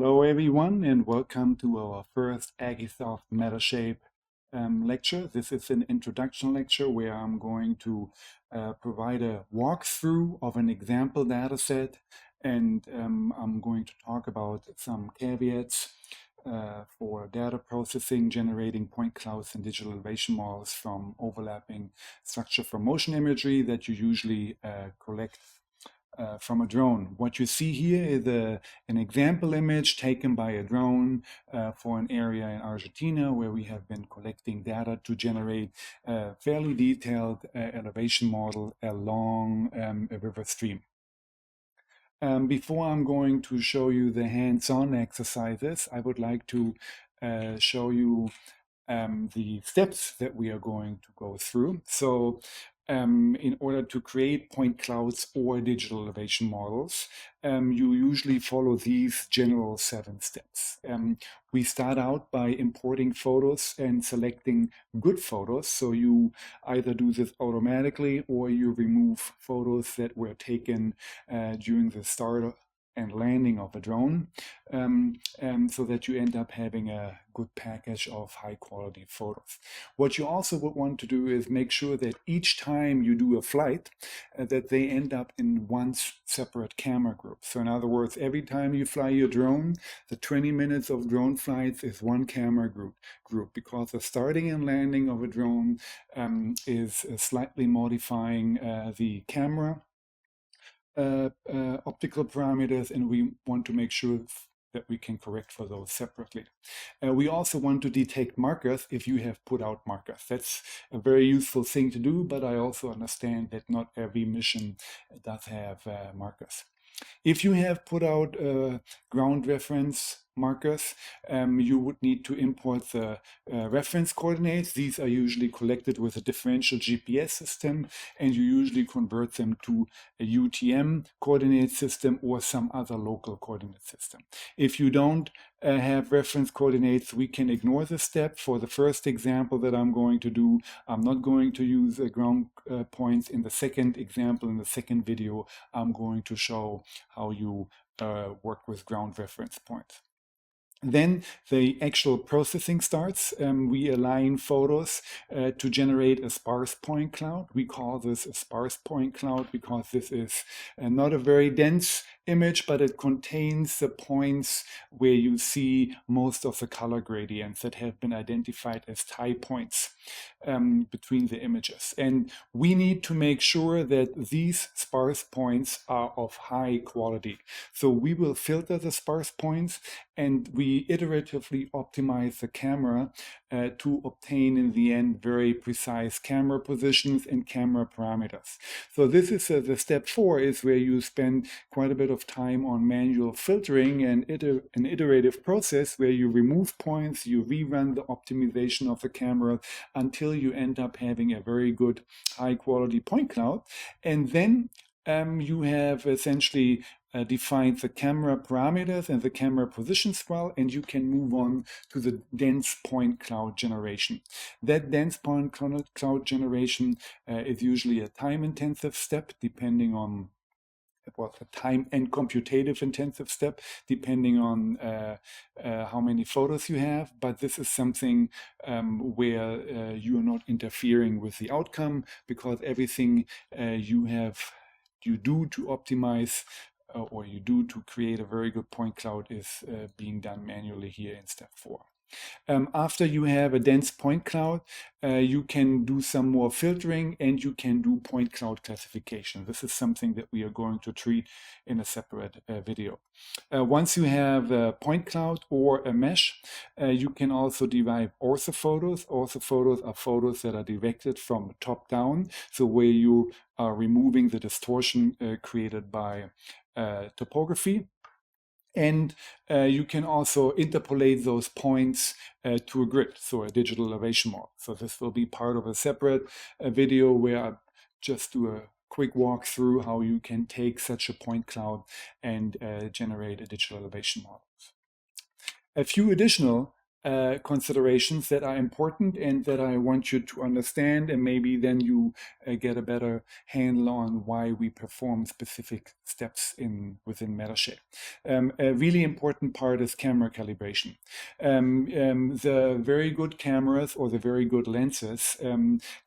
Hello everyone and welcome to our first Agisoft Metashape lecture. This is an introduction lecture where I'm going to provide a walkthrough of an example dataset, and I'm going to talk about some caveats for data processing, generating point clouds and digital elevation models from overlapping structure from motion imagery that you usually collect from a drone. What you see here is an example image taken by a drone for an area in Argentina where we have been collecting data to generate a fairly detailed elevation model along a river stream. Before I'm going to show you the hands-on exercises, I would like to show you the steps that we are going to go through. So in order to create point clouds or digital elevation models, you usually follow these general 7 steps. We start out by importing photos and selecting good photos. So you either do this automatically or you remove photos that were taken during the start and landing of a drone, so that you end up having a good package of high quality photos. What you also would want to do is make sure that each time you do a flight, that they end up in one separate camera group. So in other words, every time you fly your drone, the 20 minutes of drone flights is one camera group because the starting and landing of a drone is slightly modifying the camera optical parameters, and we want to make sure that we can correct for those separately. We also want to detect markers if you have put out markers. That's a very useful thing to do, but I also understand that not every mission does have markers. If you have put out ground reference markers, you would need to import the reference coordinates. These are usually collected with a differential GPS system, and you usually convert them to a UTM coordinate system or some other local coordinate system. If you don't have reference coordinates, we can ignore this step. For the first example that I'm going to do, I'm not going to use ground points. In the second example, in the second video, I'm going to show how you work with ground reference points. Then the actual processing starts. We align photos to generate a sparse point cloud. We call this a sparse point cloud because this is not a very dense image, but it contains the points where you see most of the color gradients that have been identified as tie points between the images. And we need to make sure that these sparse points are of high quality. So we will filter the sparse points, and we iteratively optimize the camera to obtain in the end very precise camera positions and camera parameters. So this is the step 4 is where you spend quite a bit of time on manual filtering and an iterative process where you remove points, you rerun the optimization of the camera until you end up having a very good high quality point cloud. And then you have essentially defined the camera parameters and the camera positions well, and you can move on to the dense point cloud generation. That dense point cloud generation is usually a time-intensive step, depending on a time and computative intensive step, depending on how many photos you have. But this is something where you are not interfering with the outcome, because everything you do to optimize or you do to create a very good point cloud is being done manually here in step 4. After you have a dense point cloud, you can do some more filtering and you can do point cloud classification. This is something that we are going to treat in a separate video. Once you have a point cloud or a mesh, you can also derive orthophotos. Orthophotos are photos that are directed from top down, so where you are removing the distortion created by topography. And you can also interpolate those points to a grid, so a digital elevation model. So this will be part of a separate video where I just do a quick walk through how you can take such a point cloud and generate a digital elevation model. A few additional considerations that are important and that I want you to understand, and maybe then you get a better handle on why we perform specific steps within Metashape. A really important part is camera calibration. The very good cameras or the very good lenses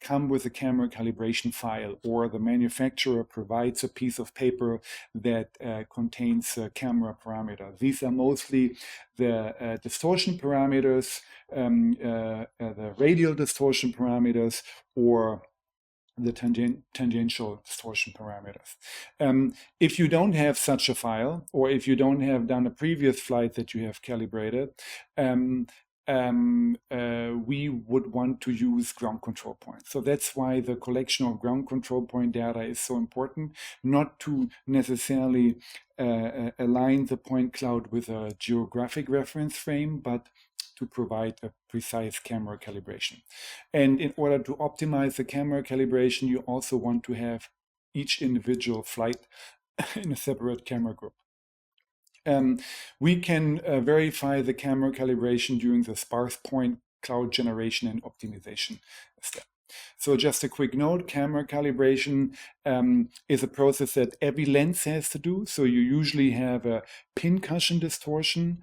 come with a camera calibration file, or the manufacturer provides a piece of paper that contains camera parameters. These are mostly the distortion parameters, the radial distortion parameters, or the tangential distortion parameters. If you don't have such a file, or if you don't have done a previous flight that you have calibrated, we would want to use ground control points. So that's why the collection of ground control point data is so important, not to necessarily align the point cloud with a geographic reference frame, but to provide a precise camera calibration. And in order to optimize the camera calibration, you also want to have each individual flight in a separate camera group. We can verify the camera calibration during the sparse-point cloud generation and optimization step. So just a quick note, camera calibration is a process that every lens has to do. So you usually have a pincushion distortion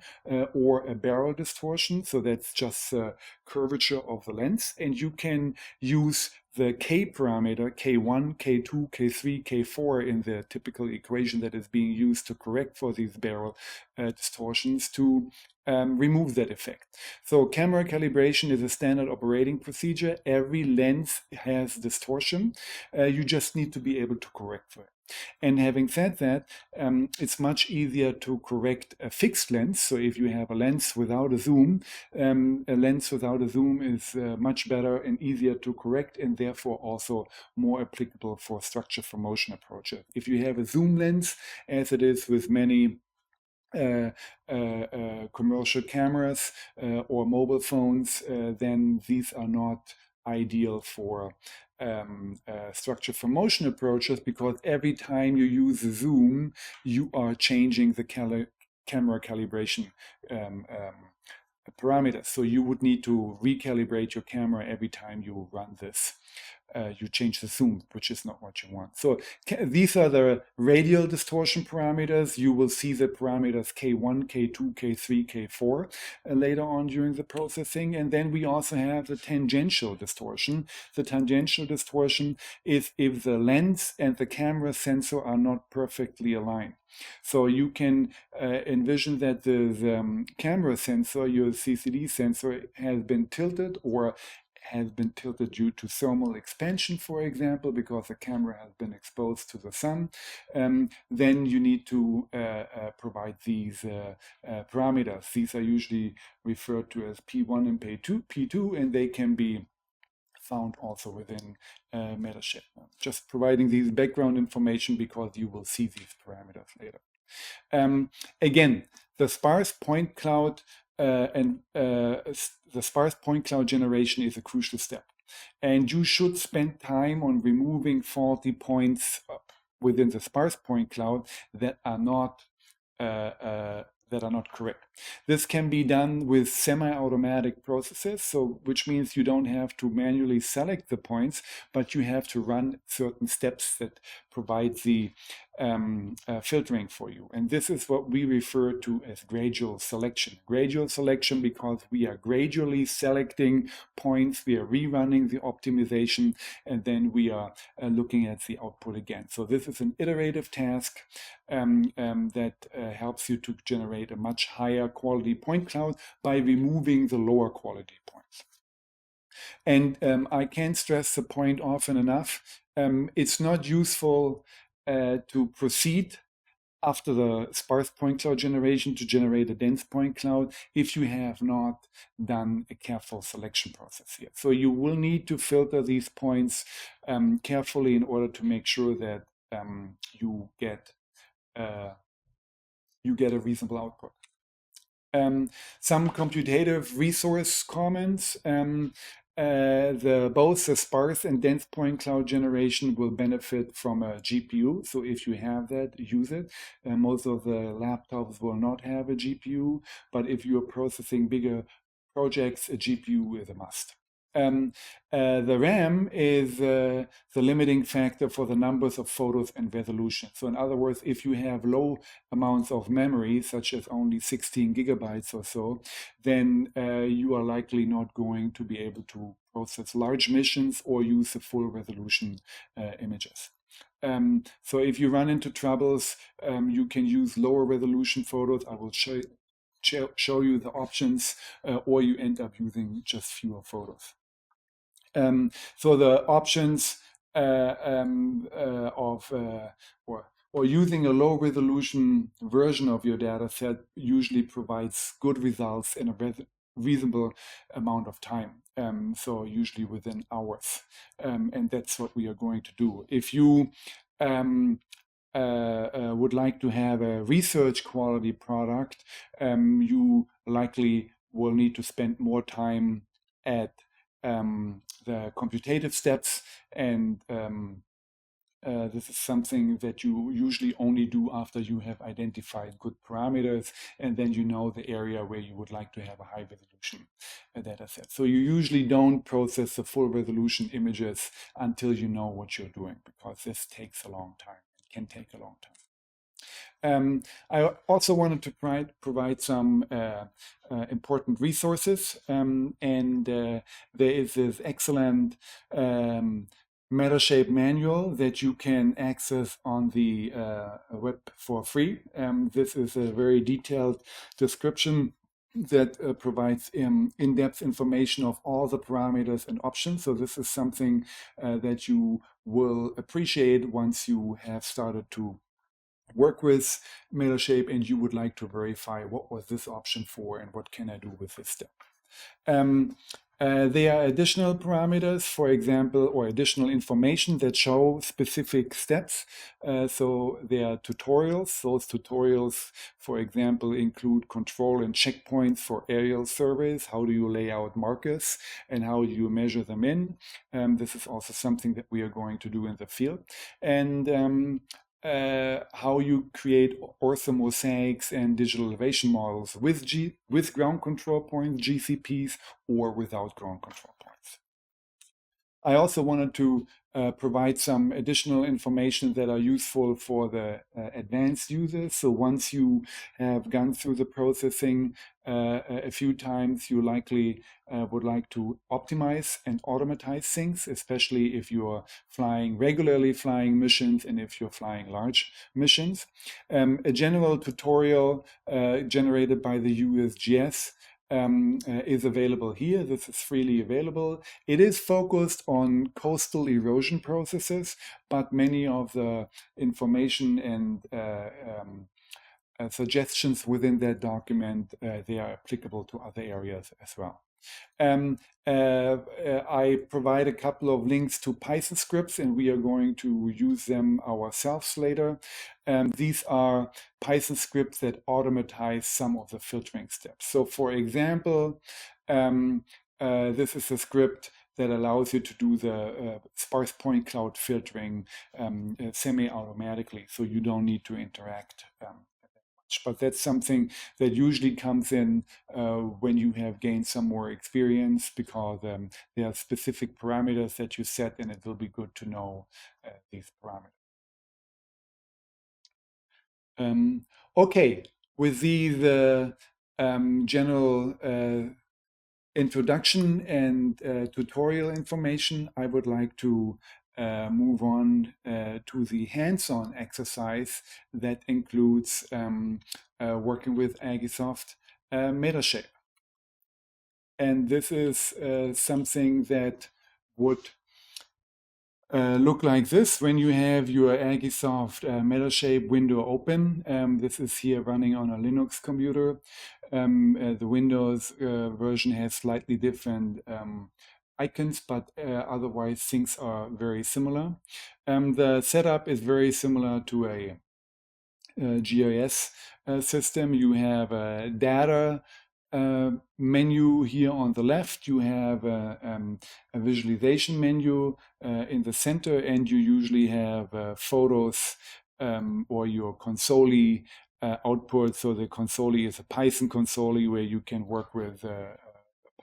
or a barrel distortion. So that's just the curvature of the lens. And you can use the K parameter, K1, K2, K3, K4 in the typical equation that is being used to correct for these barrel distortions to remove that effect. So camera calibration is a standard operating procedure. Every lens has distortion. You just need to be able to correct for it. And having said that, it's much easier to correct a fixed lens. So if you have a lens without a zoom is much better and easier to correct, and therefore also more applicable for structure for motion approaches. If you have a zoom lens, as it is with many commercial cameras or mobile phones, then these are not ideal for structure for motion approaches, because every time you use a zoom, you are changing the camera calibration parameters. So you would need to recalibrate your camera every time you run this. You change the zoom, which is not what you want. So these are the radial distortion parameters. You will see the parameters K1, K2, K3, K4 later on during the processing. And then we also have the tangential distortion. The tangential distortion is if the lens and the camera sensor are not perfectly aligned. So you can envision that the camera sensor, your CCD sensor, has been tilted, or has been tilted due to thermal expansion, for example, because the camera has been exposed to the sun. Then you need to provide these parameters. These are usually referred to as P1 and P2, and they can be found also within Metashape. Just providing these background information because you will see these parameters later. Again, the sparse point cloud the sparse point cloud generation is a crucial step. And you should spend time on removing faulty points within the sparse point cloud that are not correct. This can be done with semi-automatic processes, so which means you don't have to manually select the points, but you have to run certain steps that provide the filtering for you. And this is what we refer to as gradual selection. Gradual selection because we are gradually selecting points, we are rerunning the optimization, and then we are looking at the output again. So this is an iterative task that helps you to generate a much higher quality point cloud by removing the lower quality points. And I can't stress the point often enough. It's not useful to proceed after the sparse point cloud generation to generate a dense point cloud if you have not done a careful selection process here. So you will need to filter these points carefully in order to make sure that you get a reasonable output. Some computative resource comments. Both the sparse and dense point cloud generation will benefit from a GPU. So if you have that, use it. Most of the laptops will not have a GPU, but if you're processing bigger projects, a GPU is a must. The RAM is the limiting factor for the numbers of photos and resolution. So in other words, if you have low amounts of memory, such as only 16 gigabytes or so, then you are likely not going to be able to process large missions or use the full resolution images. So if you run into troubles, you can use lower resolution photos. I will show you the options, or you end up using just fewer photos. So the options or using a low resolution version of your data set usually provides good results in a reasonable amount of time. So usually within hours. And that's what we are going to do. If you would like to have a research quality product, you likely will need to spend more time at the computative steps, and this is something that you usually only do after you have identified good parameters, and then you know the area where you would like to have a high resolution data set. So you usually don't process the full resolution images until you know what you're doing, because this takes a long time. It can take a long time. I also wanted to provide some important resources, and there is this excellent Metashape manual that you can access on the web for free. This is a very detailed description that provides in-depth information of all the parameters and options. So this is something that you will appreciate once you have started to work with Metashape and you would like to verify what was this option for and what can I do with this step. There are additional parameters, for example, or additional information that show specific steps. So there are tutorials. Those tutorials, for example, include control and checkpoints for aerial surveys. How do you lay out markers and how do you measure them in? This is also something that we are going to do in the field. And how you create orthomosaics and digital elevation models with ground control points, GCPs, or without ground control points. I also wanted to provide some additional information that are useful for the advanced users. So once you have gone through the processing a few times, you likely would like to optimize and automatize things, especially if you're regularly flying missions and if you're flying large missions. A general tutorial generated by the USGS is available here. This is freely available. It is focused on coastal erosion processes, but many of the information and suggestions within that document, they are applicable to other areas as well. I provide a couple of links to Python scripts, and we are going to use them ourselves later. These are Python scripts that automatize some of the filtering steps. So for example, this is a script that allows you to do the sparse-point cloud filtering semi-automatically, so you don't need to interact but that's something that usually comes in when you have gained some more experience, because there are specific parameters that you set, and it will be good to know these parameters. Okay, with these general introduction and tutorial information, I would like to move on to the hands-on exercise that includes working with Agisoft Metashape. And this is something that would look like this when you have your Agisoft Metashape window open. This is here running on a Linux computer. The Windows version has slightly different icons, but otherwise things are very similar. The setup is very similar to a GIS system. You have a data menu here on the left. You have a visualization menu in the center, and you usually have photos or your console output. So the console is a Python console where you can work with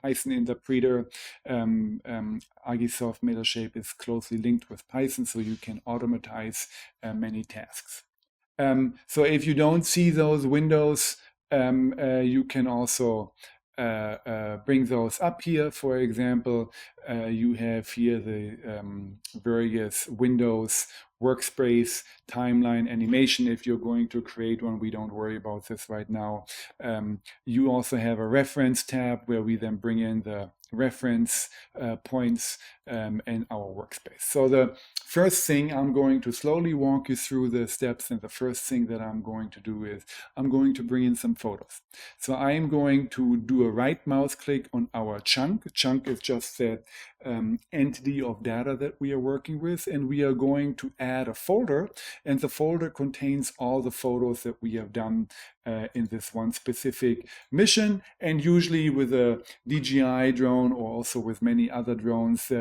Python interpreter. Agisoft Metashape is closely linked with Python, so you can automatize many tasks. So if you don't see those windows, you can also bring those up here. For example, you have here the various windows, workspace, timeline, animation. If you're going to create one, we don't worry about this right now. You also have a reference tab where we then bring in the reference points and our workspace. So the first thing, I'm going to slowly walk you through the steps, and the first thing that I'm going to do is I'm going to bring in some photos. So I'm going to do a right mouse click on our chunk. Chunk is just that entity of data that we are working with, and we are going to add a folder, and the folder contains all the photos that we have done in this one specific mission. And usually with a DJI drone, or also with many other drones,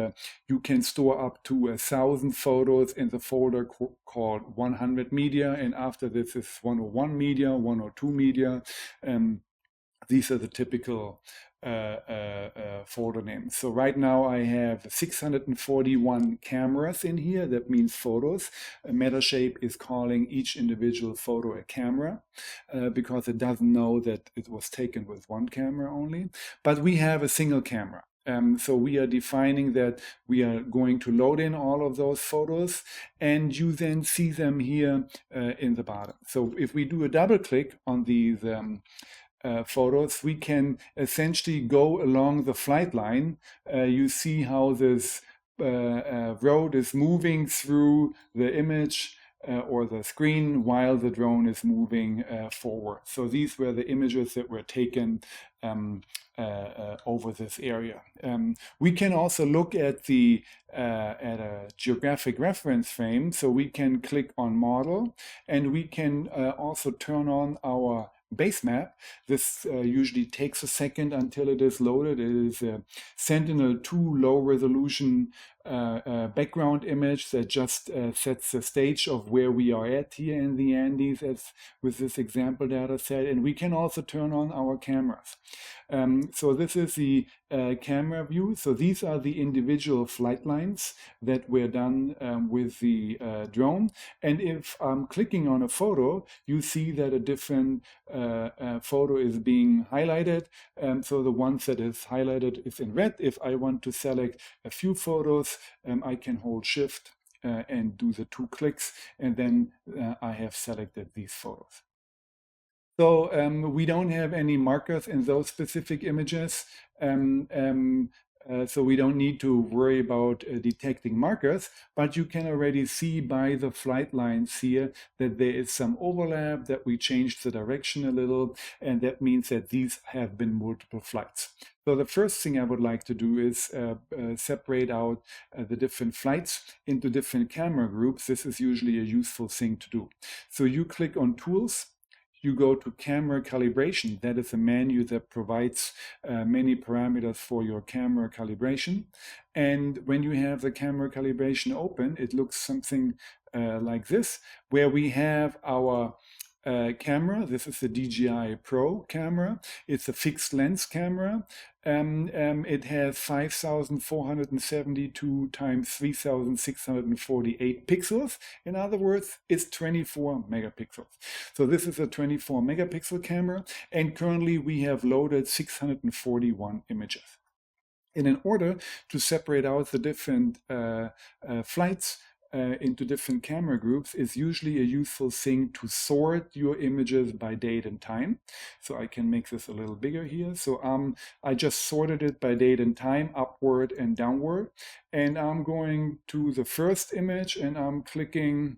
you can store up to 1,000 photos in the folder called 100 media, and after this is 101 media, 102 media. These are the typical folder names. So right now I have 641 cameras in here. That means photos. Metashape is calling each individual photo a camera because it doesn't know that it was taken with one camera only. But we have a single camera. So we are defining that we are going to load in all of those photos, and you then see them here in the bottom. So if we do a double click on these photos, we can essentially go along the flight line. You see how this road is moving through the image or the screen while the drone is moving forward. So these were the images that were taken over this area. We can also look at the at a geographic reference frame. So we can click on model, and we can also turn on our base map. This usually takes a second until it is loaded. It is a Sentinel-2 low resolution background image that just sets the stage of where we are at here in the Andes as with this example data set. And we can also turn on our cameras. So this is the camera view. So these are the individual flight lines that were done with the drone. And if I'm clicking on a photo, you see that a different photo is being highlighted. So the ones that is highlighted is in red. If I want to select a few photos, I can hold Shift and do the 2 clicks, and then I have selected these photos. So we don't have any markers in those specific images. So we don't need to worry about detecting markers, but you can already see by the flight lines here that there is some overlap, that we changed the direction a little, and that means that these have been multiple flights. So the first thing I would like to do is separate out the different flights into different camera groups. This is usually a useful thing to do. So you click on Tools, you go to camera calibration. That is a menu that provides many parameters for your camera calibration. And when you have the camera calibration open, it looks something like this, where we have our camera. This is the DJI Pro camera. It's a fixed lens camera. It has 5,472 times 3,648 pixels. In other words, it's 24 megapixels. So this is a 24 megapixel camera, and currently we have loaded 641 images. And in order to separate out the different flights into different camera groups, is usually a useful thing to sort your images by date and time. So I can make this a little bigger here. So I just sorted it by date and time, upward and downward. And I'm going to the first image and I'm clicking,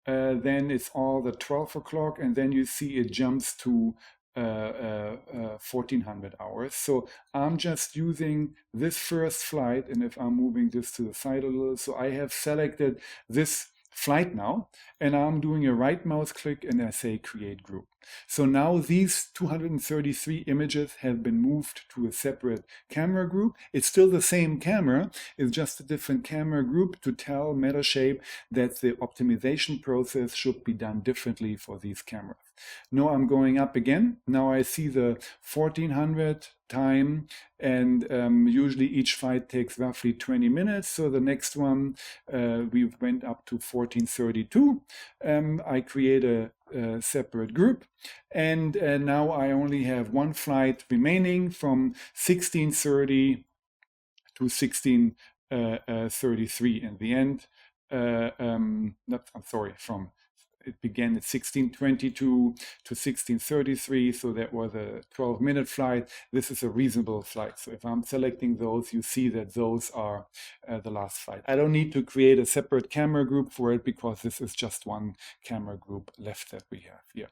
then it's all the 12 o'clock, and then you see it jumps to 1400 hours. So I'm just using this first flight, and if I'm moving this to the side a little, so I have selected this flight now, and I'm doing a right mouse click and I say create group. So now these 233 images have been moved to a separate camera group. It's still the same camera, it's just a different camera group to tell Metashape that the optimization process should be done differently for these cameras. No, I'm going up again. Now I see the 1400 time, and usually each fight takes roughly 20 minutes. So the next one, we went up to 1432. I create a separate group, and now I only have one flight remaining from 1630 to 1633 in the end. I'm sorry, from it began at 1622 to 1633, so that was a 12-minute flight. This is a reasonable flight. So if I'm selecting those, you see that those are the last flight. I don't need to create a separate camera group for it because this is just one camera group left that we have here.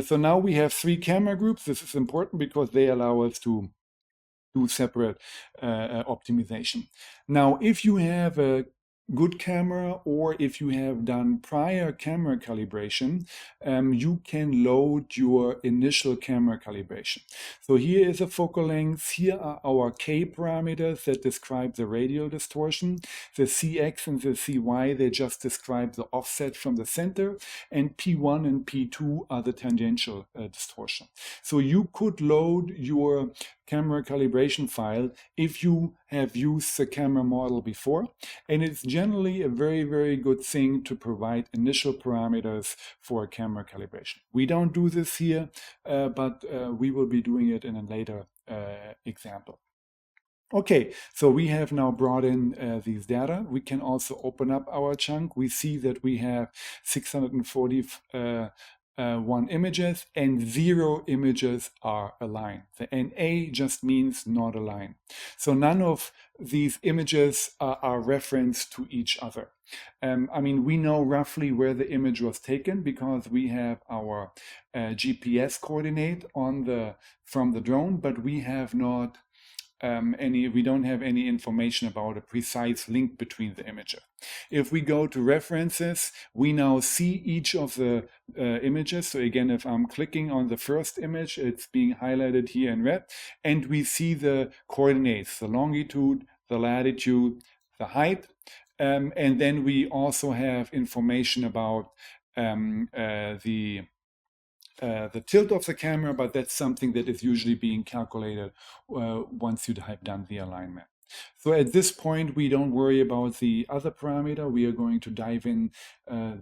So now we have 3 camera groups. This is important because they allow us to do separate optimization. Now, if you have a good camera, or if you have done prior camera calibration, you can load your initial camera calibration. So here is a focal length. Here are our K parameters that describe the radial distortion. The CX and the CY, they just describe the offset from the center, and P1 and P2 are the tangential distortion. So you could load your camera calibration file if you have used the camera model before, and it's generally a very, very good thing to provide initial parameters for a camera calibration. We don't do this here, but we will be doing it in a later example. Okay, so we have now brought in these data. We can also open up our chunk. We see that we have 641 images, and 0 images are aligned. The NA just means not aligned. So none of these images are referenced to each other. I mean, we know roughly where the image was taken because we have our GPS coordinate from the drone, but we have not we don't have any information about a precise link between the images. If we go to references, we now see each of the images. So again, if I'm clicking on the first image, it's being highlighted here in red, and we see the coordinates, the longitude, the latitude, the height, and then we also have information about the tilt of the camera, but that's something that is usually being calculated once you have done the alignment. So at this point, we don't worry about the other parameter. We are going to dive in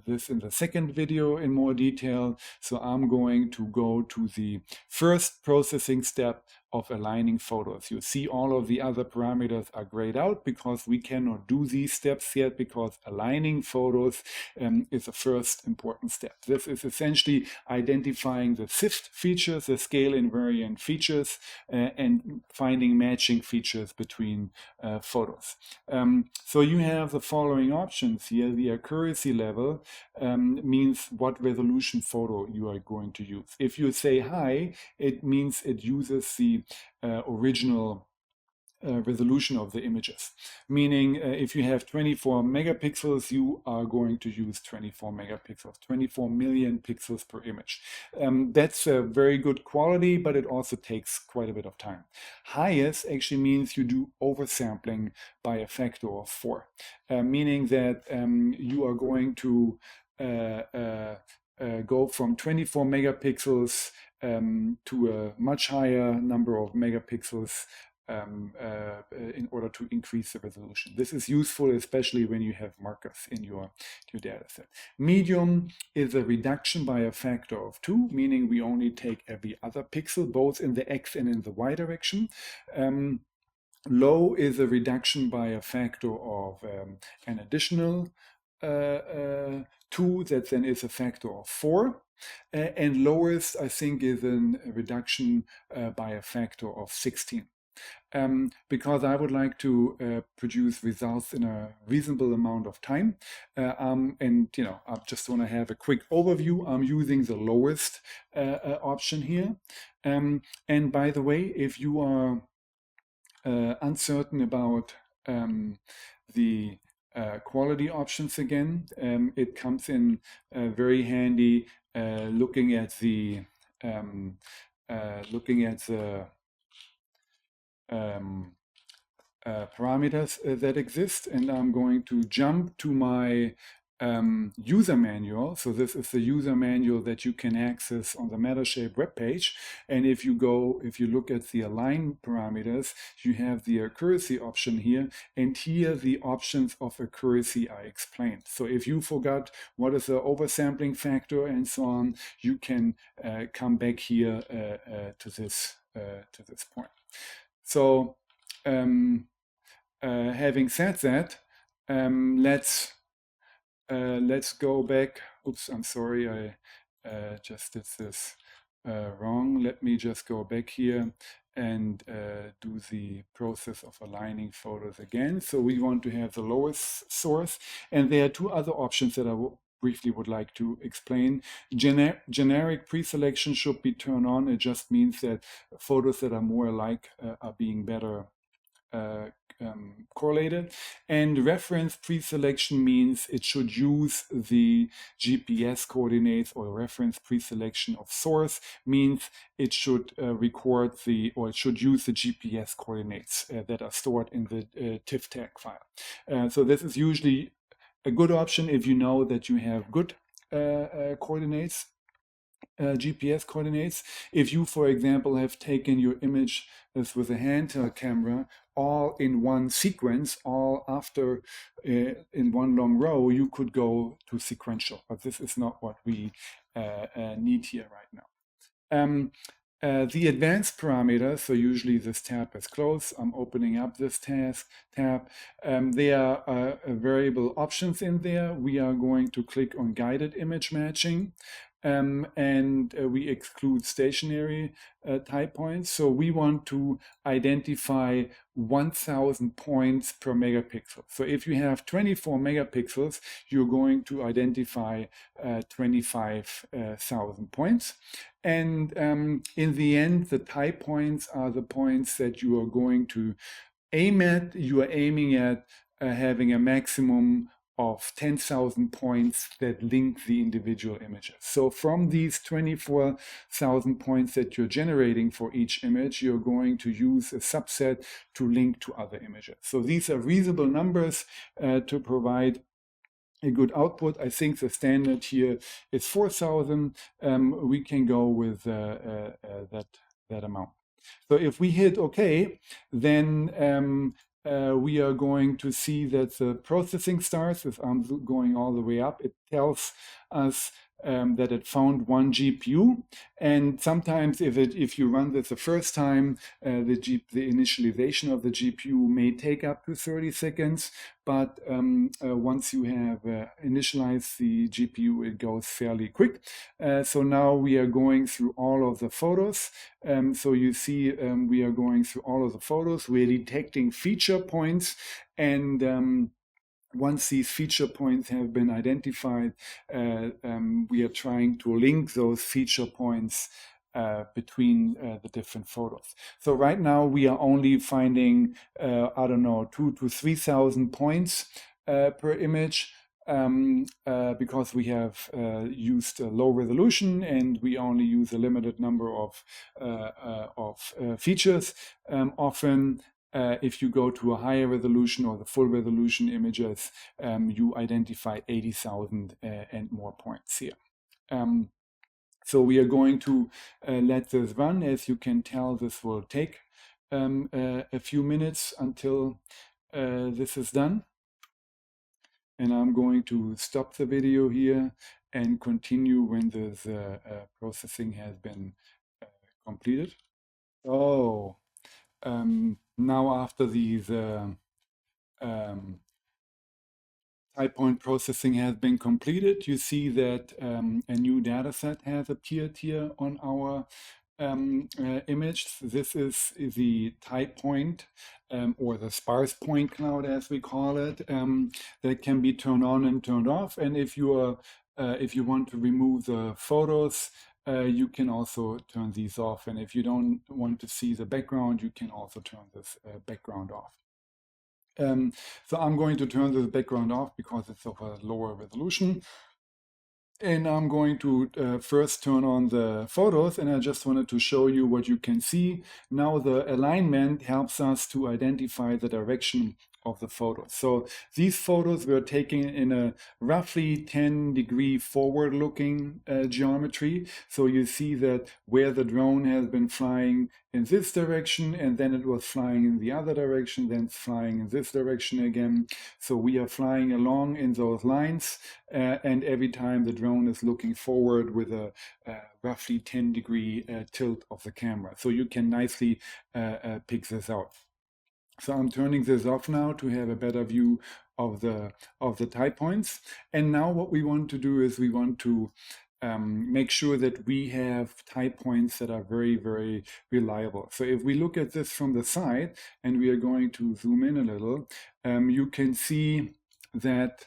this in the second video in more detail. So I'm going to go to the first processing step of aligning photos. You see all of the other parameters are grayed out because we cannot do these steps yet, because aligning photos is the first important step. This is essentially identifying the SIFT features, the scale invariant features, and finding matching features between photos. So you have the following options here. The accuracy level means what resolution photo you are going to use. If you say high, it means it uses the original resolution of the images. Meaning if you have 24 megapixels, you are going to use 24 megapixels, 24 million pixels per image. That's a very good quality, but it also takes quite a bit of time. Highest actually means you do oversampling by a factor of 4, meaning that you are going to go from 24 megapixels to a much higher number of megapixels in order to increase the resolution. This is useful especially when you have markers in your data set. Medium is a reduction by a factor of 2, meaning we only take every other pixel, both in the X and in the Y direction. Low is a reduction by a factor of an additional 2, that then is a factor of 4. And lowest, I think, is a reduction by a factor of 16. Because I would like to produce results in a reasonable amount of time. And, you know, I just want to have a quick overview. I'm using the lowest option here. And by the way, if you are uncertain about the quality options again, it comes in very handy looking at the parameters that exist. And I'm going to jump to my user manual. So this is the user manual that you can access on the Metashape webpage. And if you look at the align parameters, you have the accuracy option here. And here the options of accuracy are explained. So if you forgot what is the oversampling factor and so on, you can come back here to this point. So having said that, let's go back. Oops, I'm sorry, I just did this wrong. Let me just go back here and do the process of aligning photos again. So we want to have the lowest source, and there are two other options that I briefly would like to explain. Generic pre-selection should be turned on. It just means that photos that are more alike are being better correlated. And reference pre-selection means it should use the GPS coordinates, or reference pre-selection of source means it should it should use the GPS coordinates that are stored in the TIFF tag file. So this is usually a good option if you know that you have good coordinates. GPS coordinates. If you, for example, have taken your image with a handheld camera all in one sequence, all after in one long row, you could go to sequential, but this is not what we need here right now. The advanced parameters, so usually this tab is closed. I'm opening up this tab. There are variable options in there. We are going to click on guided image matching. And we exclude stationary type points. So we want to identify 1000 points per megapixel. So if you have 24 megapixels, you're going to identify 25,000 points. And in the end, the type points are the points that you are going to aim at. You are aiming at having a maximum of 10,000 points that link the individual images. So from these 24,000 points that you're generating for each image, you're going to use a subset to link to other images. So these are reasonable numbers to provide a good output. I think the standard here is 4,000. We can go with that amount. So if we hit OK, then we are going to see that the processing starts. If I'm going all the way up, it tells us that it found one GPU. And sometimes if you run this the first time, the initialization of the GPU may take up to 30 seconds. But once you have initialized the GPU, it goes fairly quick. So now we are going through all of the photos. So you see we are going through all of the photos. We're detecting feature points, and once these feature points have been identified, we are trying to link those feature points between the different photos. So right now we are only finding, 2,000 to 3,000 points per image. Because we have used a low resolution and we only use a limited number of features. Often, if you go to a higher resolution or the full resolution images, you identify 80,000 and more points here. So we are going to let this run. As you can tell, this will take a few minutes until this is done. And I'm going to stop the video here and continue when this processing has been completed. Oh, now after these type point processing has been completed, you see that a new data set has appeared here on our image. This is the type point or the sparse point cloud, as we call it, that can be turned on and turned off. And if you want to remove the photos, you can also turn these off. And if you don't want to see the background, you can also turn this background off. So I'm going to turn this background off because it's of a lower resolution. And I'm going to first turn on the photos, and I just wanted to show you what you can see. Now the alignment helps us to identify the direction of the photos. So these photos were taken in a roughly 10-degree forward-looking geometry. So you see that where the drone has been flying in this direction, and then it was flying in the other direction, then it's flying in this direction again. So we are flying along in those lines, and every time the drone is looking forward with a roughly 10-degree tilt of the camera. So you can nicely pick this out. So I'm turning this off now to have a better view of the type points. And now what we want to do is we want to make sure that we have type points that are very, very reliable. So if we look at this from the side, and we are going to zoom in a little, you can see that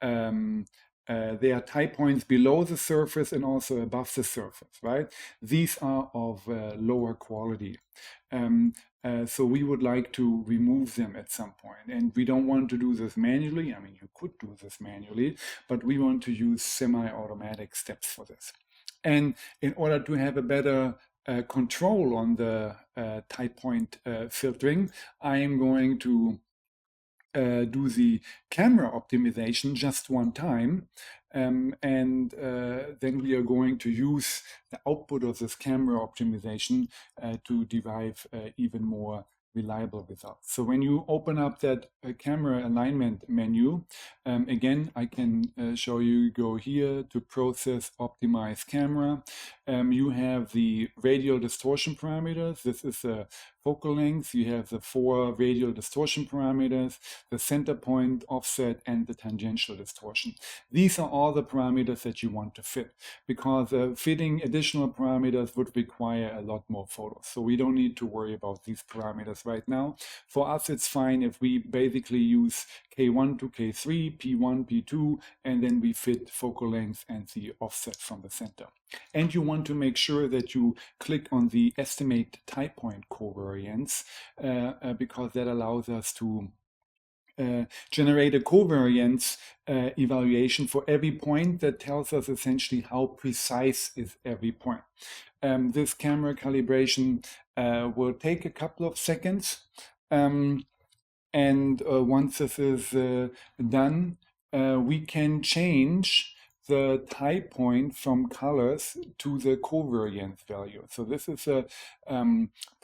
there are type points below the surface and also above the surface, right? These are of lower quality. So we would like to remove them at some point. And we don't want to do this manually. I mean, you could do this manually, but we want to use semi-automatic steps for this. And in order to have a better control on the type point filtering, I am going to do the camera optimization just one time. Then we are going to use the output of this camera optimization to derive even more reliable results. So when you open up that camera alignment menu, again, I can show you, go here to process, optimize camera. You have the radial distortion parameters. This is the focal length. You have the 4 radial distortion parameters, the center point, offset, and the tangential distortion. These are all the parameters that you want to fit, because fitting additional parameters would require a lot more photos. So we don't need to worry about these parameters right now. For us, it's fine if we basically use K1 to K3, P1, P2, and then we fit focal length and the offset from the center. And you want to make sure that you click on the estimate type point covariance, because that allows us to generate a covariance evaluation for every point that tells us essentially how precise is every point. This camera calibration will take a couple of seconds. Once this is done, we can change the type point from colors to the covariance value. So this is a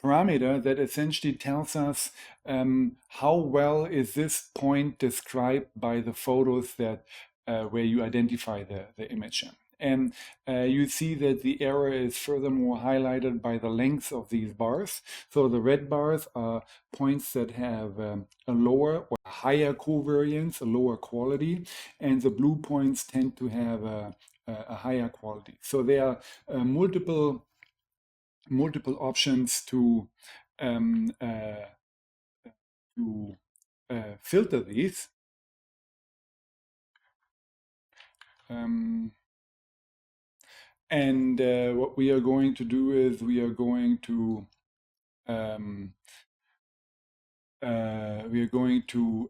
parameter that essentially tells us how well is this point described by the photos that where you identify the image in. And you see that the error is furthermore highlighted by the length of these bars. So the red bars are points that have a lower or higher covariance, a lower quality, and the blue points tend to have a higher quality. So there are multiple options to filter these. What we are going to do is we are going to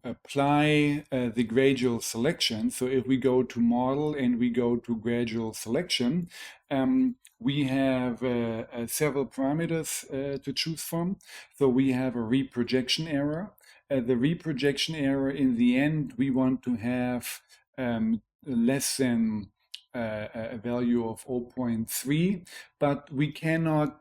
apply the gradual selection. So if we go to model and we go to gradual selection, we have several parameters to choose from. So we have a reprojection error. The reprojection error, in the end, we want to have less than a value of 0.3, but we cannot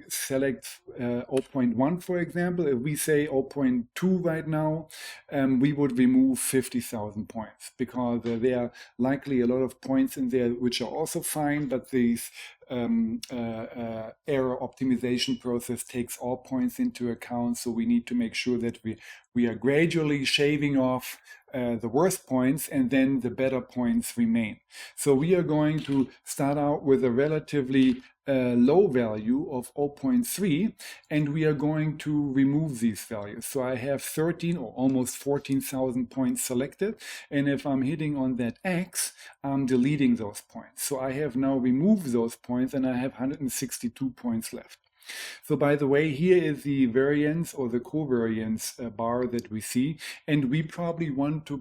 select 0.1, for example. If we say 0.2 right now, we would remove 50,000 points, because there are likely a lot of points in there which are also fine, but these error optimization process takes all points into account. So we need to make sure that we are gradually shaving off the worst points, and then the better points remain. So we are going to start out with a relatively low value of 0.3, and we are going to remove these values. So I have 13 or almost 14,000 points selected, and if I'm hitting on that X, I'm deleting those points. So I have now removed those points, and I have 162 points left. So by the way, here is the variance or the covariance bar that we see, and we probably want to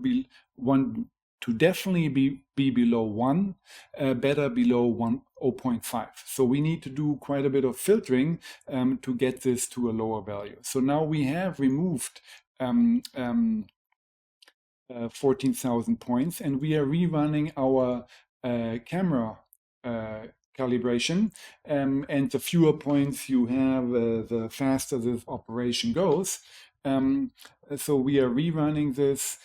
definitely be below 1, better below 0.5. So we need to do quite a bit of filtering to get this to a lower value. So now we have removed 14,000 points, and we are rerunning our camera calibration. And the fewer points you have, the faster this operation goes. So we are rerunning this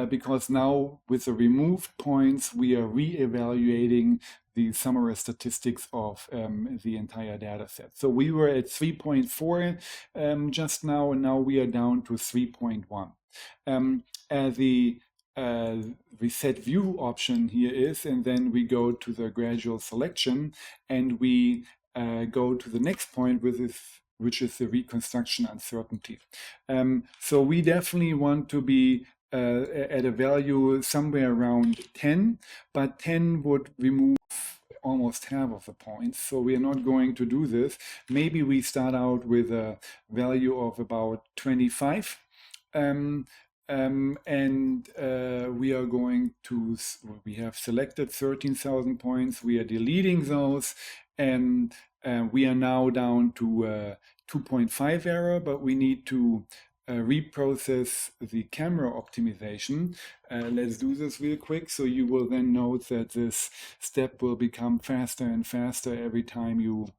because now with the removed points, we are re-evaluating the summary statistics of the entire data set. So we were at 3.4 just now, and now we are down to 3.1. The reset view option here is, and then we go to the gradual selection, and we go to the next point with this, which is the reconstruction uncertainty. So we definitely want to be at a value somewhere around 10, but 10 would remove almost half of the points. So we are not going to do this. Maybe we start out with a value of about 25. And we are going to, we have selected 13,000 points. We are deleting those, and we are now down to 2.5 error, but we need to reprocess the camera optimization. Let's do this real quick. So you will then note that this step will become faster and faster every time you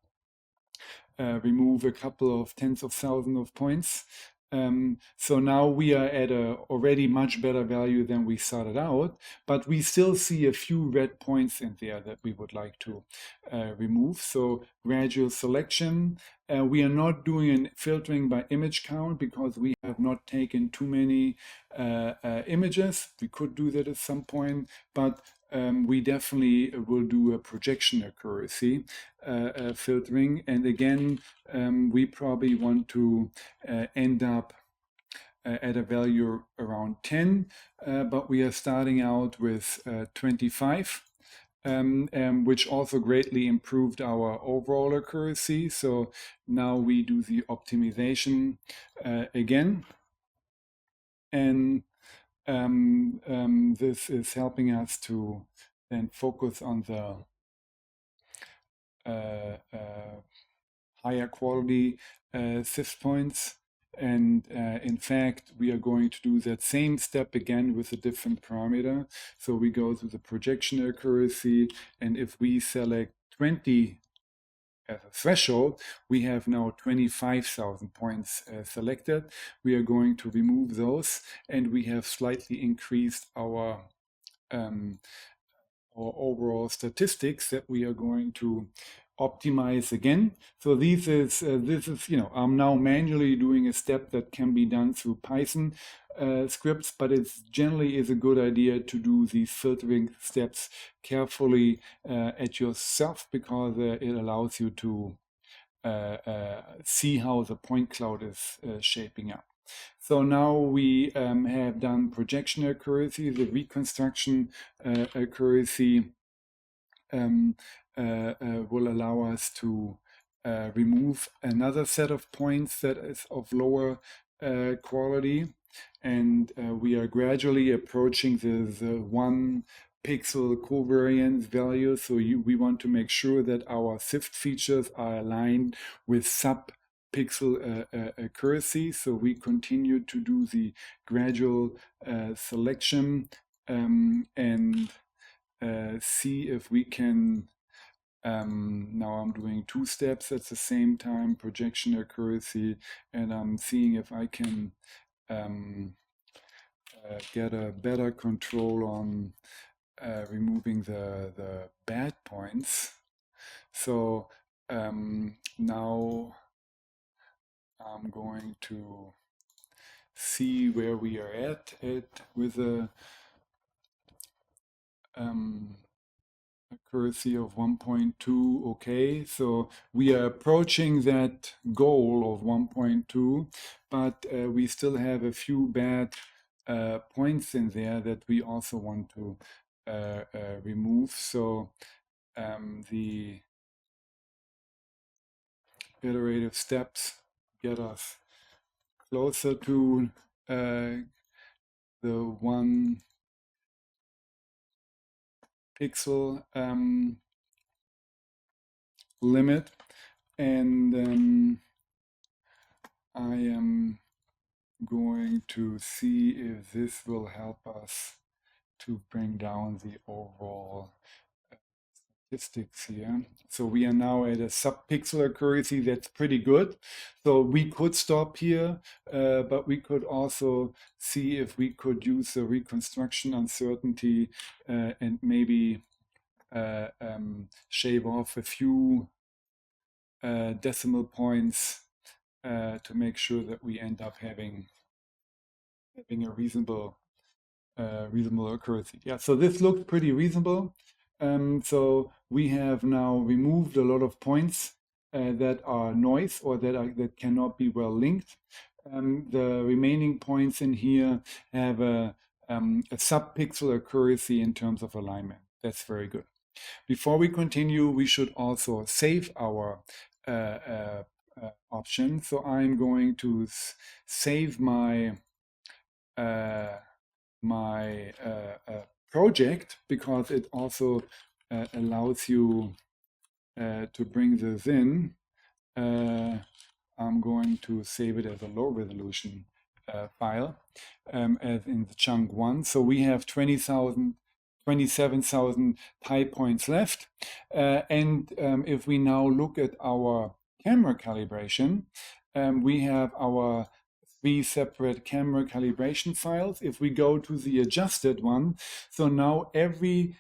remove a couple of tens of thousands of points. So now we are at a already much better value than we started out, but we still see a few red points in there that we would like to remove. So gradual selection. We are not doing an filtering by image count because we have not taken too many images. We could do that at some point, but we definitely will do a projection accuracy filtering. And again, we probably want to end up at a value around 10, but we are starting out with 25. Which also greatly improved our overall accuracy. So now we do the optimization again. And this is helping us to then focus on the higher quality SIFT points. And in fact, we are going to do that same step again with a different parameter. So we go to the projection accuracy, and if we select 20 as a threshold, we have now 25,000 points selected. We are going to remove those, and we have slightly increased our overall statistics that we are going to optimize again. So this is, I'm now manually doing a step that can be done through Python scripts, but it generally is a good idea to do these filtering steps carefully at yourself, because it allows you to see how the point cloud is shaping up. So now we have done projection accuracy, the reconstruction accuracy will allow us to remove another set of points that is of lower quality. And we are gradually approaching the 1 pixel covariance value. So we want to make sure that our SIFT features are aligned with sub-pixel accuracy. So we continue to do the gradual selection and see if we can, now I'm doing 2 steps at the same time, projection accuracy, and I'm seeing if I can get a better control on removing the bad points. So now I'm going to see where we are at with a accuracy of 1.2. Okay, so we are approaching that goal of 1.2, but we still have a few bad points in there that we also want to remove. So the iterative steps get us closer to the 1 pixel limit, and I am going to see if this will help us to bring down the overall statistics here. So we are now at a sub-pixel accuracy that's pretty good. So we could stop here, but we could also see if we could use the reconstruction uncertainty and maybe shave off a few decimal points to make sure that we end up having a reasonable accuracy. Yeah, so this looks pretty reasonable. So we have now removed a lot of points that are noise or that cannot be well linked. The remaining points in here have a sub-pixel accuracy in terms of alignment. That's very good. Before we continue, we should also save our option. So I'm going to save my project because it also allows you to bring this in. I'm going to save it as a low resolution file as in the chunk 1. So we have 27,000 pi points left. And if we now look at our camera calibration, we have our 3 separate camera calibration files. If we go to the adjusted one, so now every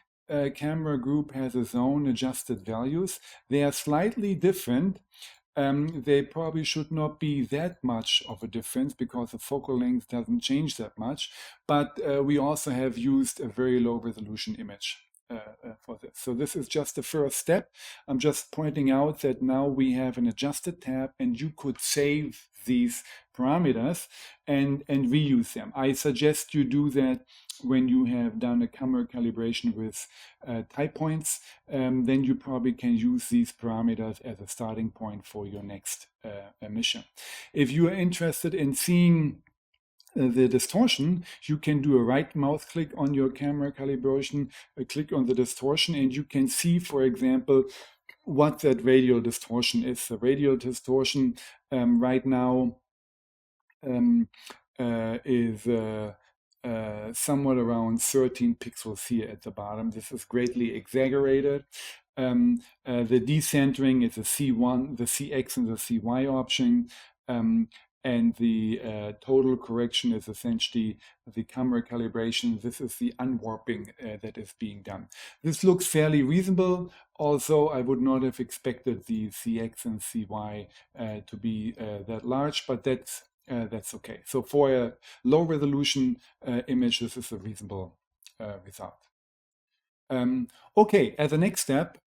camera group has its own adjusted values. They are slightly different. They probably should not be that much of a difference because the focal length doesn't change that much. But we also have used a very low resolution image for this. So this is just the first step. I'm just pointing out that now we have an adjusted tab and you could save these parameters and reuse them. I suggest you do that when you have done a camera calibration with type points, then you probably can use these parameters as a starting point for your next mission. If you are interested in seeing the distortion, you can do a right mouse click on your camera calibration, click on the distortion, and you can see, for example, what that radial distortion is. The radial distortion right now is somewhat around 13 pixels here at the bottom. This is greatly exaggerated. The decentering is the C1, the CX and the CY option. And the total correction is essentially the camera calibration. This is the unwarping that is being done. This looks fairly reasonable. Also, I would not have expected the CX and CY to be that large, but that's okay. So for a low resolution image, this is a reasonable result. Okay, as a next step,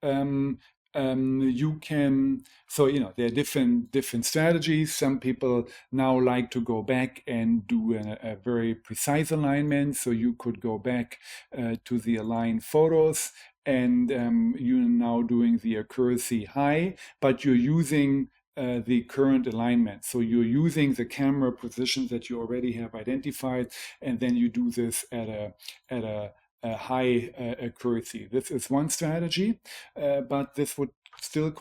you can, so there are different strategies. Some people now like to go back and do a very precise alignment. So you could go back to the align photos and you're now doing the accuracy high, but you're using the current alignment. So you're using the camera positions that you already have identified, and then you do this at a high accuracy. This is one strategy, but this would still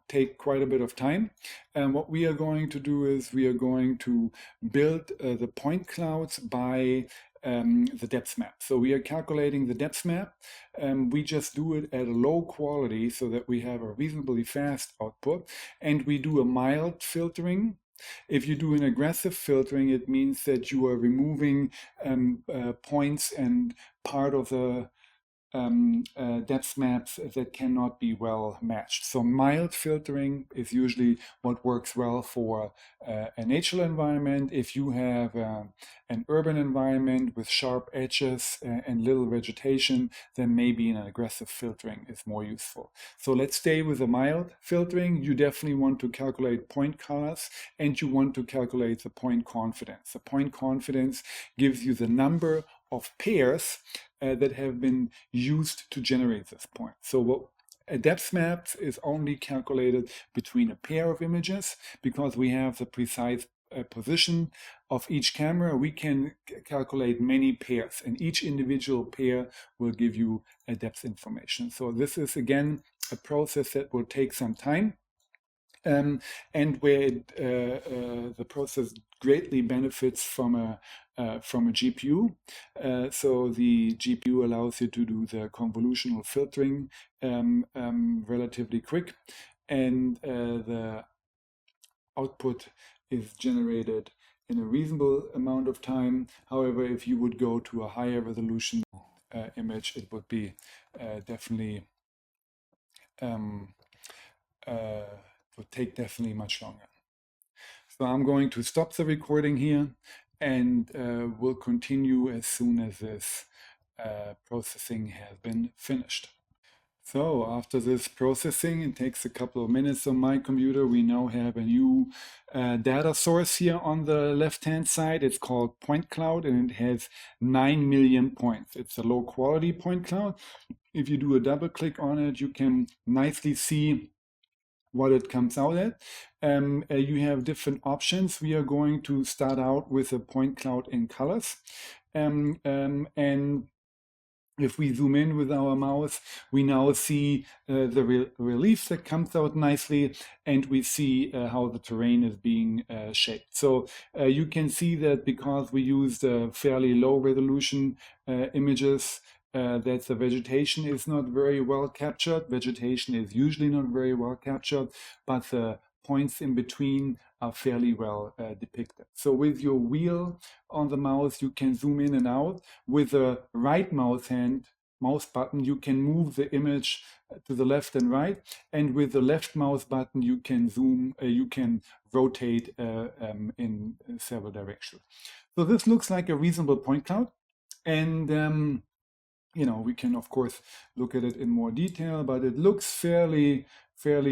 take quite a bit of time. And what we are going to do is we are going to build the point clouds by the depth map. So we are calculating the depth map. We just do it at a low quality so that we have a reasonably fast output, and we do a mild filtering. If you do an aggressive filtering, it means that you are removing points and part of the depth maps that cannot be well matched. So mild filtering is usually what works well for a natural environment. If you have an urban environment with sharp edges and little vegetation, then maybe an aggressive filtering is more useful. So let's stay with the mild filtering. You definitely want to calculate point colors and you want to calculate the point confidence. The point confidence gives you the number of pairs that have been used to generate this point. So what a depth map is only calculated between a pair of images. Because we have the precise position of each camera, we can calculate many pairs, and each individual pair will give you a depth information. So this is again a process that will take some time. and where the process greatly benefits from a GPU. So the GPU allows you to do the convolutional filtering relatively quick, and the output is generated in a reasonable amount of time. However, if you would go to a higher resolution image, it would be definitely um, would take definitely much longer. So I'm going to stop the recording here, and we'll continue as soon as this processing has been finished. So after this processing, it takes a couple of minutes on my computer. We now have a new data source here on the left-hand side. It's called point cloud, and it has 9 million points. It's a low quality point cloud. If you do a double click on it, you can nicely see what it comes out at. You have different options. We are going to start out with a point cloud in colors. And if we zoom in with our mouse, we now see the relief that comes out nicely, and we see how the terrain is being shaped. So you can see that because we used fairly low resolution images, that the vegetation is not very well captured. Vegetation is usually not very well captured, but the points in between are fairly well depicted. So with your wheel on the mouse, you can zoom in and out. With the right mouse button, you can move the image to the left and right. And with the left mouse button, you can rotate in several directions. So this looks like a reasonable point cloud. And we can of course look at it in more detail, but it looks fairly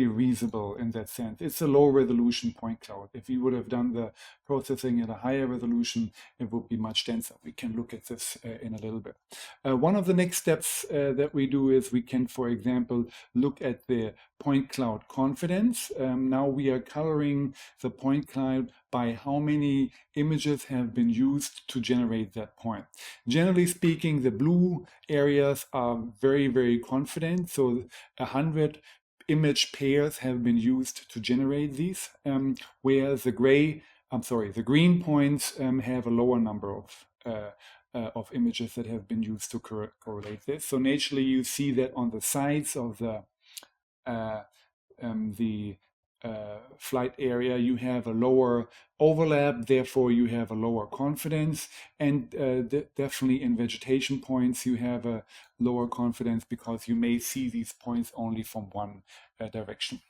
reasonable in that sense. It's a low resolution point cloud. If we would have done the processing at a higher resolution, it would be much denser. We can look at this in a little bit. One of the next steps that we do is we can, for example, look at the point cloud confidence. Now we are coloring the point cloud by how many images have been used to generate that point. Generally speaking, the blue areas are very confident. So 100 image pairs have been used to generate these, whereas the green points have a lower number of images that have been used to correlate this. So naturally, you see that on the sides of the flight area, you have a lower overlap, therefore you have a lower confidence, and definitely in vegetation points you have a lower confidence because you may see these points only from one direction.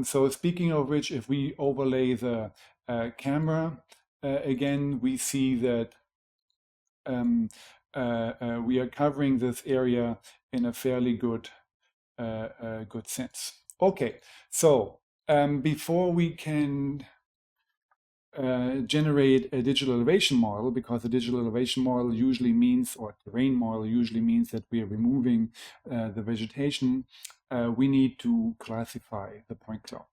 So speaking of which, if we overlay the camera, again we see that we are covering this area in a fairly good sense. Okay, so before we can generate a digital elevation model, because a digital elevation model usually means, or terrain model usually means, that we are removing the vegetation, we need to classify the point cloud.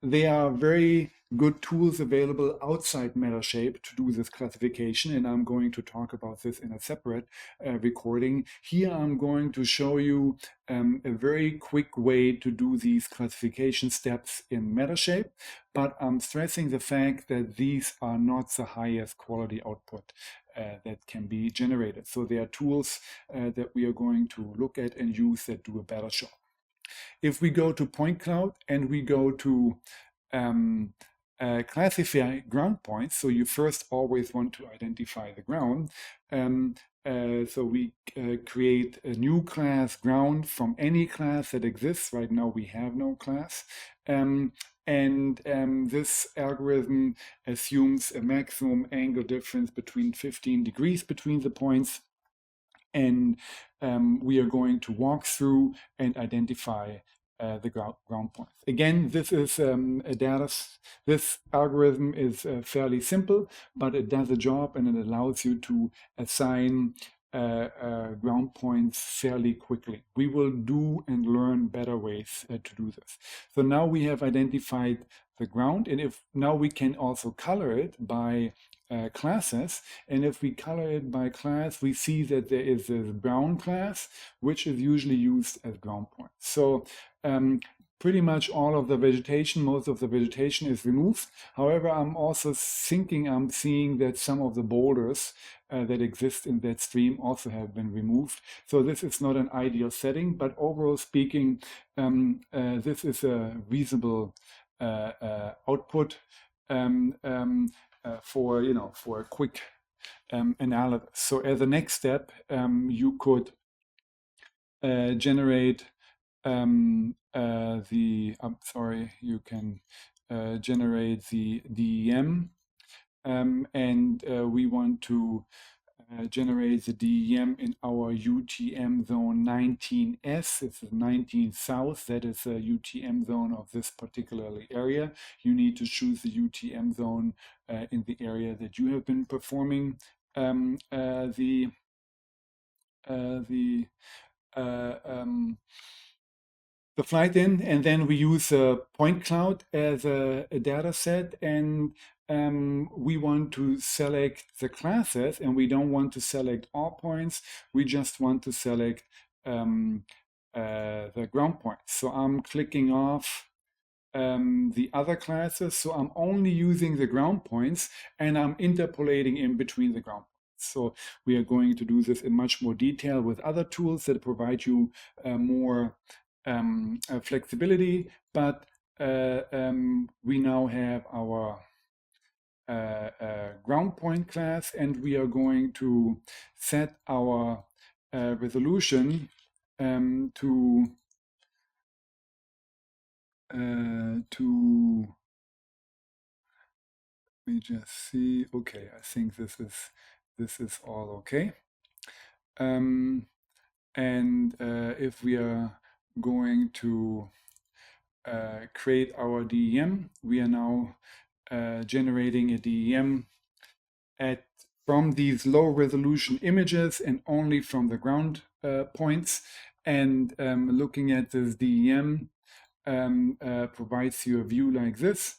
There are very good tools available outside Metashape to do this classification, and I'm going to talk about this in a separate recording. Here I'm going to show you a very quick way to do these classification steps in Metashape, but I'm stressing the fact that these are not the highest quality output that can be generated. So there are tools that we are going to look at and use that do a better job. If we go to point cloud and we go to classify ground points, so you first always want to identify the ground. So we create a new class ground from any class that exists. Right now we have no class. This algorithm assumes a maximum angle difference between 15 degrees between the points. And we are going to walk through and identify the ground points. Again, this is this algorithm is fairly simple, but it does a job and it allows you to assign ground points fairly quickly. We will do and learn better ways to do this. So now we have identified the ground, and if now we can also color it by classes, and if we color it by class, we see that there is a brown class, which is usually used as ground point. So pretty much all of the vegetation, most of the vegetation is removed. However, I'm also thinking, I'm seeing that some of the boulders that exist in that stream also have been removed. So this is not an ideal setting, but overall speaking, this is a reasonable output for, for a quick analysis. So as a next step, you could generate you can generate the DEM, and we want to generate the DEM in our UTM zone 19S. It's 19 south. That is a UTM zone of this particular area. You need to choose the UTM zone in the area that you have been performing the flight in, and then we use a point cloud as a data set, and we want to select the classes, and we don't want to select all points. We just want to select the ground points. So I'm clicking off the other classes. So I'm only using the ground points, and I'm interpolating in between the ground points. So we are going to do this in much more detail with other tools that provide you more flexibility, but we now have our ground point class, and we are going to set our resolution to let me just see. Okay, I think this is all okay. And if we are going to create our DEM, we are now generating a DEM from these low resolution images and only from the ground points. And looking at this DEM provides you a view like this.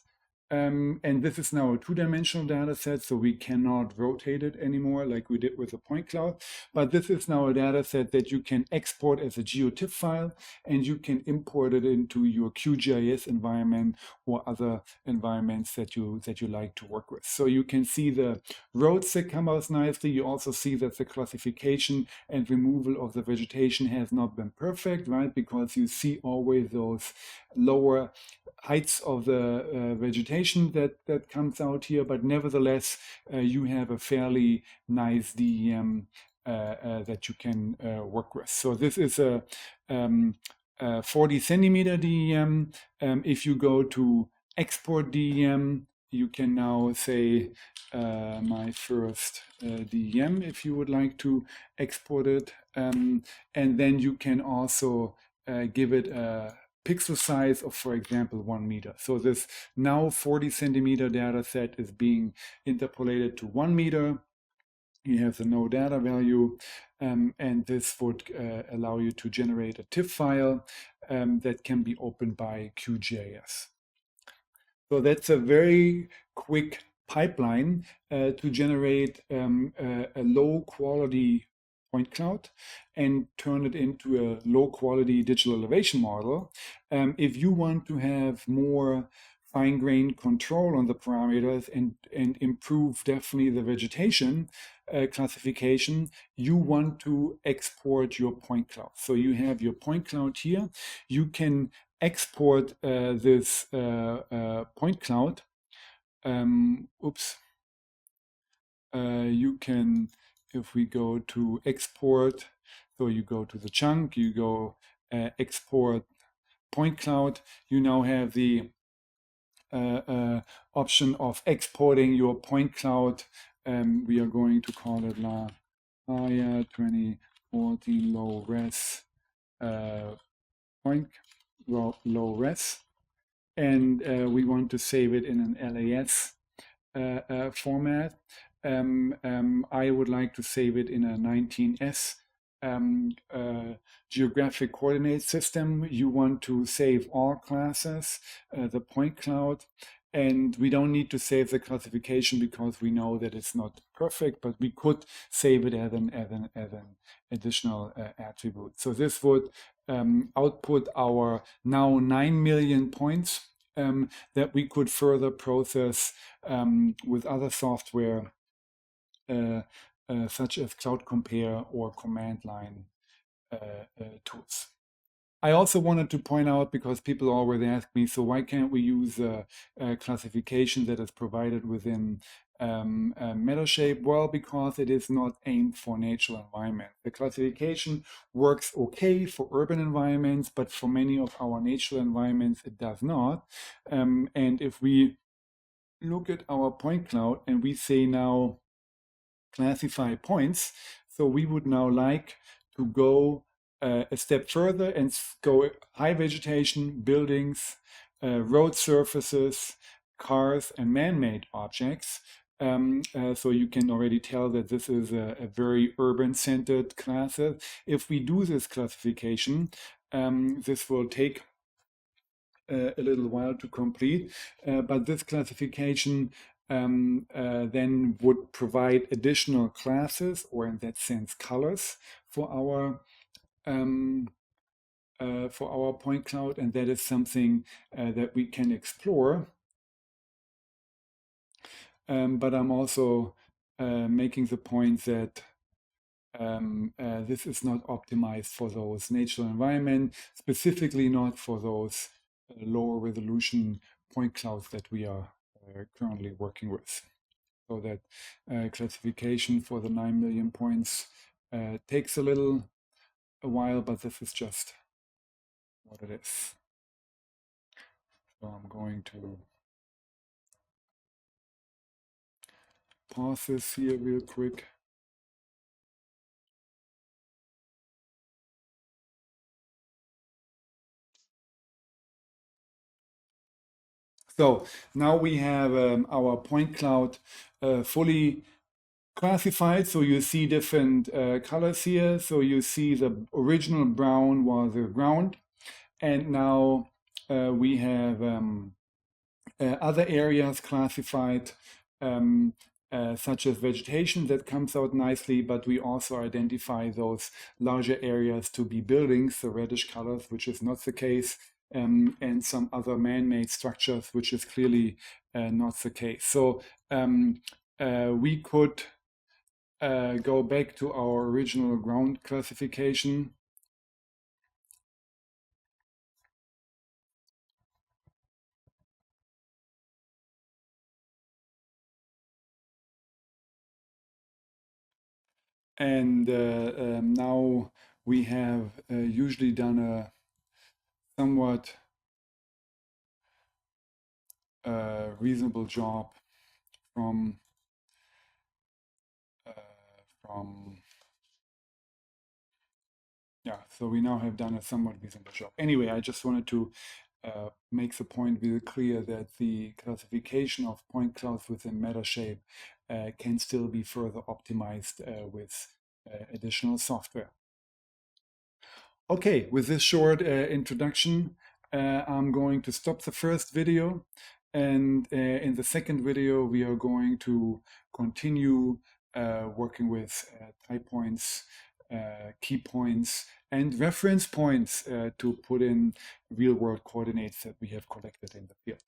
And this is now a two-dimensional data set, so we cannot rotate it anymore like we did with the point cloud. But this is now a data set that you can export as a GeoTIFF file, and you can import it into your QGIS environment or other environments that you like to work with. So you can see the roads that come out nicely. You also see that the classification and removal of the vegetation has not been perfect, right? Because you see always those lower heights of the vegetation that comes out here, but nevertheless, you have a fairly nice DEM that you can work with. So this is a 40 centimeter DEM. If you go to export DEM, you can now say my first DEM if you would like to export it. And then you can also give it a pixel size of, for example, 1 meter. So this now 40 centimeter data set is being interpolated to 1 meter. You have the no data value, and this would allow you to generate a TIFF file that can be opened by QGIS. So that's a very quick pipeline to generate a low quality point cloud and turn it into a low quality digital elevation model. If you want to have more fine-grained control on the parameters and improve definitely the vegetation classification, you want to export your point cloud. So you have your point cloud here. You can export this point cloud. You can, if we go to export, so you go to the chunk, you go export point cloud, you now have the option of exporting your point cloud. We are going to call it La Haya 2014 low res point, low res, and we want to save it in an LAS format. I would like to save it in a 19S geographic coordinate system. You want to save all classes, the point cloud, and we don't need to save the classification because we know that it's not perfect, but we could save it as an additional attribute. So this would output our now 9 million points that we could further process with other software such as Cloud Compare or command line tools. I also wanted to point out, because people always ask me, so why can't we use a classification that is provided within Metashape? Well, because it is not aimed for natural environment. The classification works okay for urban environments, but for many of our natural environments, it does not. And if we look at our point cloud and we say now classify points, so we would now like to go a step further and go high vegetation, buildings, road surfaces, cars, and man-made objects. So you can already tell that this is a very urban-centered class. If we do this classification, this will take a little while to complete, but this classification then would provide additional classes, or in that sense colors, for our point cloud, and that is something that we can explore. But I'm also making the point that this is not optimized for those natural environment, specifically not for those lower resolution point clouds that we are currently working with. So that classification for the 9 million points takes a while, but this is just what it is. So I'm going to pause this here real quick. So now we have our point cloud fully classified. So you see different colors here. So you see the original brown was the ground, and now we have other areas classified, such as vegetation that comes out nicely, but we also identify those larger areas to be buildings, the reddish colors, which is not the case, and some other man-made structures, which is clearly not the case. So we could go back to our original ground classification. And now we have usually done a somewhat reasonable job from yeah, so we now have done a somewhat reasonable job. Anyway, I just wanted to make the point really clear that the classification of point clouds within Metashape can still be further optimized with additional software. Okay, with this short introduction, I'm going to stop the first video, and in the second video we are going to continue working with type points, key points, and reference points to put in real-world coordinates that we have collected in the field.